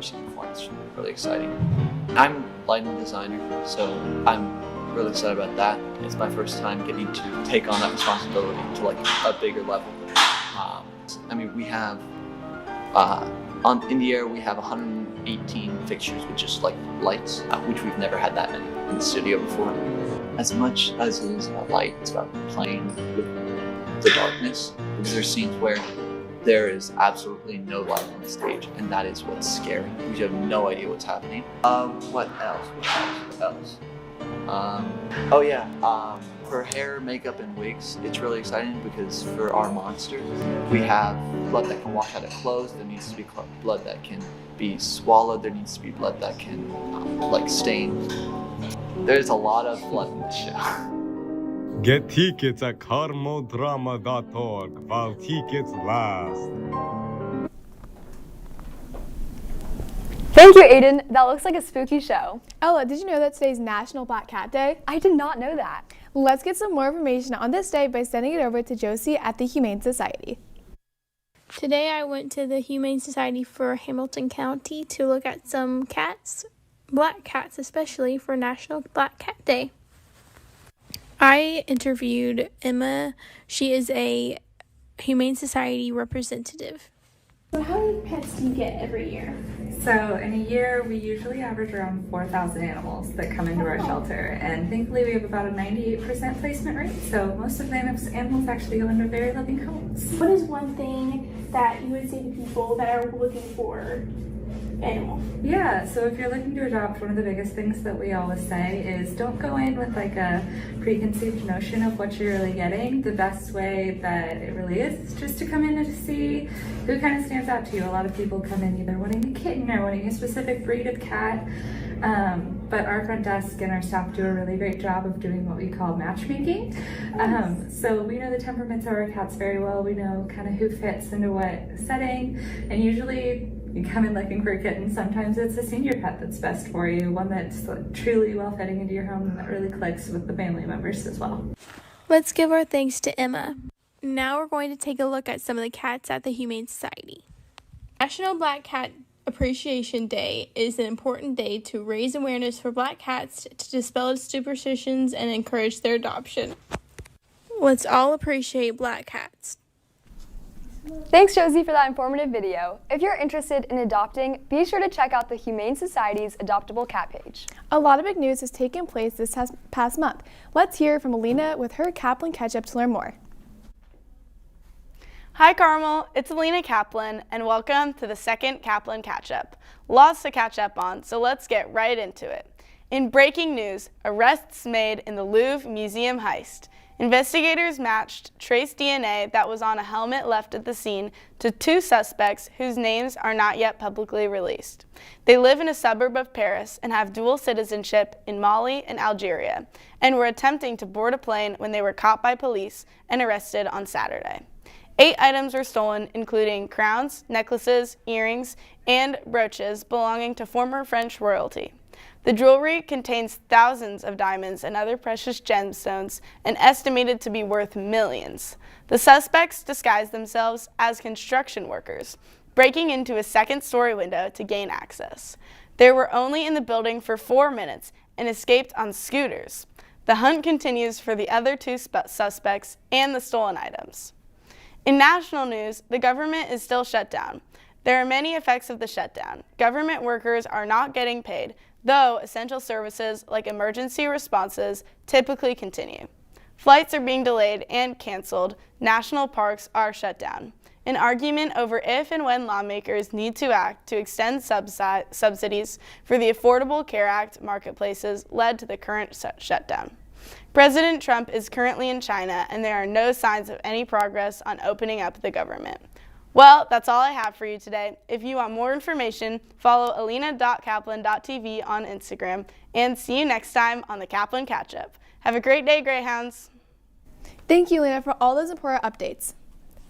seen before. It's really exciting. I'm lighting designer, so I'm really excited about that. It's my first time getting to take on that responsibility to like a bigger level. I mean, we have in the air we have 118 fixtures with just like lights, which we've never had that many in the studio before. As much as it is about light, it's about playing with the darkness, because there's scenes where there is absolutely no light on the stage, and that is what's scary. We have no idea what's happening. What else? Oh yeah, for hair, makeup, and wigs, it's really exciting because for our monster, we have blood that can wash out of clothes. There needs to be blood that can be swallowed. There needs to be blood that can like stain. There's a lot of blood in this show. Get tickets at carmodrama.org while tickets last. Thank you, Aiden. That looks like a spooky show. Ella, did you know that today's National Black Cat Day? I did not know that. Let's get some more information on this day by sending it over to Josie at the Humane Society. Today I went to the Humane Society for Hamilton County to look at some cats, black cats especially, for National Black Cat Day. I interviewed Emma. She is a Humane Society representative. So how many pets do you get every year? So in a year, we usually average around 4,000 animals that come into our shelter, and thankfully we have about a 98% placement rate, so most of the animals actually go into very loving homes. What is one thing that you would say to people that are looking for animal? Yeah, so if you're looking to adopt, one of the biggest things that we always say is don't go in with like a preconceived notion of what you're really getting. The best way that it really is just to come in and to see who kind of stands out to you. A lot of people come in either wanting a kitten or wanting a specific breed of cat, but our front desk and our staff do a really great job of doing what we call matchmaking. So we know the temperaments of our cats very well. We know kind of who fits into what setting, and usually you come in looking for a kitten. Sometimes it's a senior pet that's best for you, one that's truly well fitting into your home and that really clicks with the family members as well. Let's give our thanks to Emma. Now we're going to take a look at some of the cats at the Humane Society. National Black Cat Appreciation Day is an important day to raise awareness for black cats, to dispel superstitions, and encourage their adoption. Let's all appreciate black cats. Thanks, Josie, for that informative video. If you're interested in adopting, be sure to check out the Humane Society's Adoptable Cat page. A lot of big news has taken place this past month. Let's hear from Alina with her Kaplan Catch-Up to learn more. Hi Carmel, it's Alina Kaplan, and welcome to the second Kaplan Catch-Up. Lots to catch up on, so let's get right into it. In breaking news, arrests made in the Louvre Museum heist. Investigators matched trace DNA that was on a helmet left at the scene to two suspects whose names are not yet publicly released. They live in a suburb of Paris and have dual citizenship in Mali and Algeria, and were attempting to board a plane when they were caught by police and arrested on Saturday. 8 items were stolen, including crowns, necklaces, earrings, and brooches belonging to former French royalty. The jewelry contains thousands of diamonds and other precious gemstones and estimated to be worth millions. The suspects disguised themselves as construction workers, breaking into a second-story window to gain access. They were only in the building for 4 minutes and escaped on scooters. The hunt continues for the other 2 suspects and the stolen items. In national news, the government is still shut down. There are many effects of the shutdown. Government workers are not getting paid, though essential services like emergency responses typically continue. Flights are being delayed and canceled. National parks are shut down. An argument over if and when lawmakers need to act to extend subsidies for the Affordable Care Act marketplaces led to the current shutdown. President Trump is currently in China, and there are no signs of any progress on opening up the government. Well, that's all I have for you today. If you want more information, follow alina.kaplan.tv on Instagram, and see you next time on the Kaplan Catch-Up. Have a great day, Greyhounds. Thank you, Alina, for all those important updates.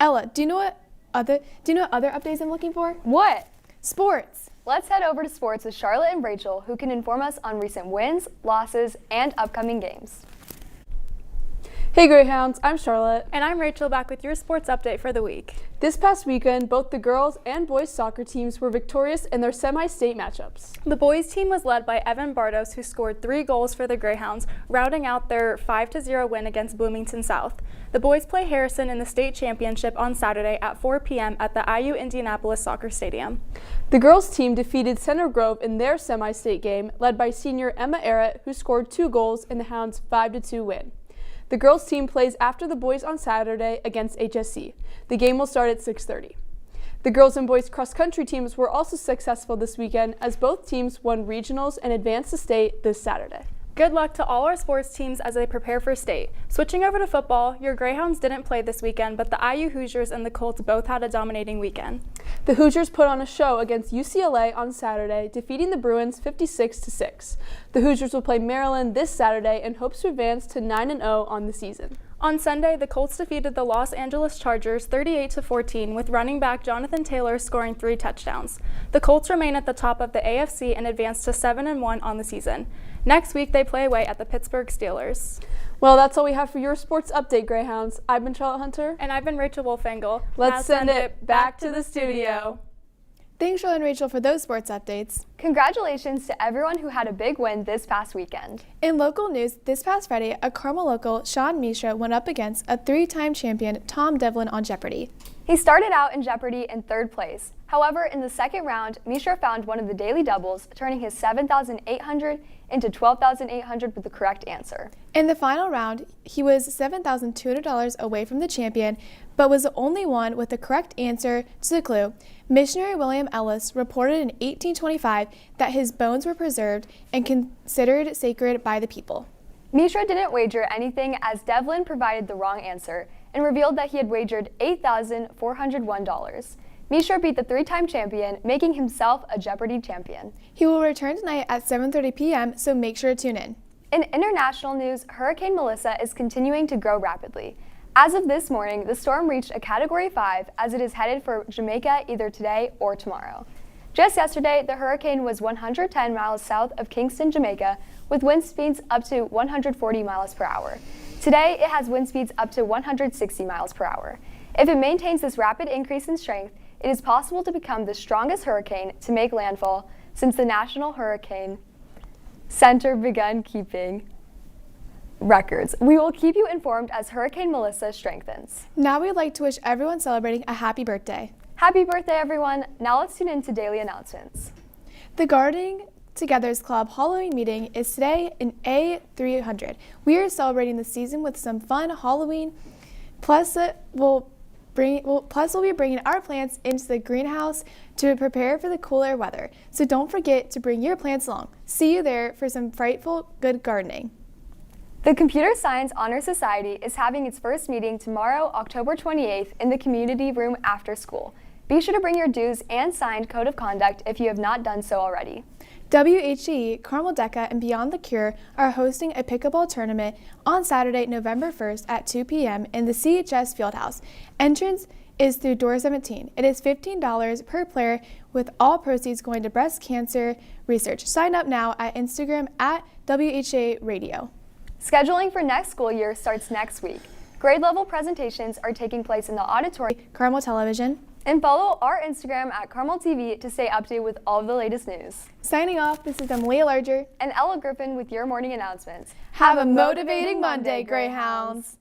Ella, do you know what other updates I'm looking for? What? Sports. Let's head over to sports with Charlotte and Rachel, who can inform us on recent wins, losses, and upcoming games. Hey Greyhounds, I'm Charlotte. And I'm Rachel, back with your sports update for the week. This past weekend, both the girls and boys soccer teams were victorious in their semi-state matchups. The boys team was led by Evan Bardos, who scored 3 goals for the Greyhounds, rounding out their 5-0 win against Bloomington South. The boys play Harrison in the state championship on Saturday at 4 p.m. at the IU Indianapolis Soccer Stadium. The girls team defeated Center Grove in their semi-state game, led by senior Emma Arrett, who scored 2 goals in the Hounds' 5-2 win. The girls team plays after the boys on Saturday against HSC. The game will start at 6:30. The girls and boys cross-country teams were also successful this weekend as both teams won regionals and advanced to state this Saturday. Good luck to all our sports teams as they prepare for state. Switching over to football, your Greyhounds didn't play this weekend, but the IU Hoosiers and the Colts both had a dominating weekend. The Hoosiers put on a show against UCLA on Saturday, defeating the Bruins 56-6. The Hoosiers will play Maryland this Saturday and hopes to advance to 9-0 on the season. On Sunday, the Colts defeated the Los Angeles Chargers 38-14 with running back Jonathan Taylor scoring 3 touchdowns. The Colts remain at the top of the AFC and advance to 7-1 on the season. Next week, they play away at the Pittsburgh Steelers. Well, that's all we have for your sports update, Greyhounds. I've been Charlotte Hunter. And I've been Rachel Wolfangle. Let's send it back to the studio. Thanks, Charlotte and Rachel, for those sports updates. Congratulations to everyone who had a big win this past weekend. In local news, this past Friday, a Carmel local, Sean Mishra, went up against a 3-time champion, Tom Devlin, on Jeopardy! He started out in Jeopardy! In 3rd place. However, in the second round, Mishra found one of the daily doubles, turning his 7,800 into 12,800 with the correct answer. In the final round, he was $7,200 away from the champion, but was the only one with the correct answer to the clue. Missionary William Ellis reported in 1825 that his bones were preserved and considered sacred by the people. Mishra didn't wager anything as Devlin provided the wrong answer and revealed that he had wagered $8,401. Mishra beat the 3-time champion, making himself a Jeopardy! Champion. He will return tonight at 7:30 p.m., so make sure to tune in. In international news, Hurricane Melissa is continuing to grow rapidly. As of this morning, the storm reached a Category 5 as it is headed for Jamaica either today or tomorrow. Just yesterday, the hurricane was 110 miles south of Kingston, Jamaica, with wind speeds up to 140 miles per hour. Today, it has wind speeds up to 160 miles per hour. If it maintains this rapid increase in strength, it is possible to become the strongest hurricane to make landfall since the National Hurricane Center began keeping records. We will keep you informed as Hurricane Melissa strengthens. Now we'd like to wish everyone celebrating a happy birthday. Happy birthday, everyone. Now let's tune in to daily announcements. The Gardening Together's Club Halloween meeting is today in A300. We are celebrating the season with some fun Halloween, plus we'll be bringing our plants into the greenhouse to prepare for the cooler weather. So don't forget to bring your plants along. See you there for some frightful good gardening. The Computer Science Honor Society is having its first meeting tomorrow, October 28th, in the community room after school. Be sure to bring your dues and signed code of conduct if you have not done so already. WHE, Carmel DECA, and Beyond the Cure are hosting a pickleball tournament on Saturday, November 1st at 2 p.m. in the CHS Fieldhouse. Entrance is through door 17. It is $15 per player, with all proceeds going to breast cancer research. Sign up now at Instagram at WHA Radio. Scheduling for next school year starts next week. Grade level presentations are taking place in the auditorium. Carmel Television. And follow our Instagram at Carmel TV to stay up to date with all of the latest news. Signing off, this is Malia Larger and Ella Griffin with your morning announcements. Have a motivating Monday, Greyhounds!